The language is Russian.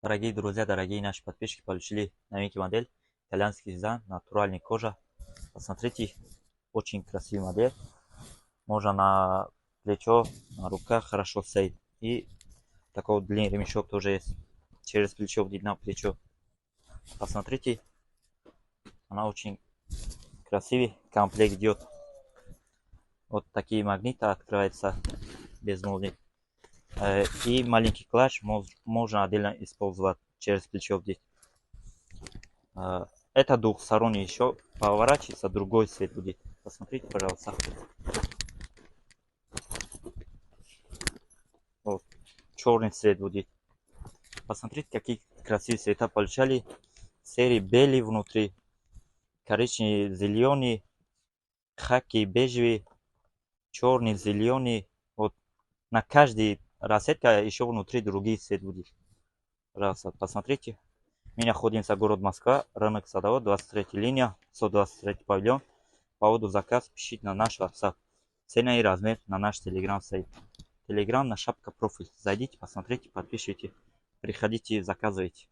Дорогие друзья, дорогие наши подписчики, получили новенький модель. Итальянский дизайн, натуральный кожа. Посмотрите, очень красивый модель. Можно на плечо, на руках хорошо стоит. И такой длинный ремешок тоже есть. Через плечо видно плечо. Посмотрите, она очень красивый. Комплект идет. Вот такие магниты открываются без молнии. И маленький клатч можно отдельно использовать через плечо здесь. Это двухсторонний еще поворачивается, другой цвет будет. Посмотрите, пожалуйста. Вот, черный цвет будет. Посмотрите, какие красивые цвета получали. Серии белый внутри, коричневый, зеленый, хаки, бежевый, черный, зеленый. Вот на каждой розетка еще внутри другие цвет будет. Пожалуйста, посмотрите. Мы находимся в городе Москва, рынок Садовод, 23 линия, 123 павильон. По поводу заказ пишите на наш WhatsApp. Цена и размер на наш Telegram сайт. Telegram на шапка профиль. Зайдите, посмотрите, подпишите. Приходите, заказывайте.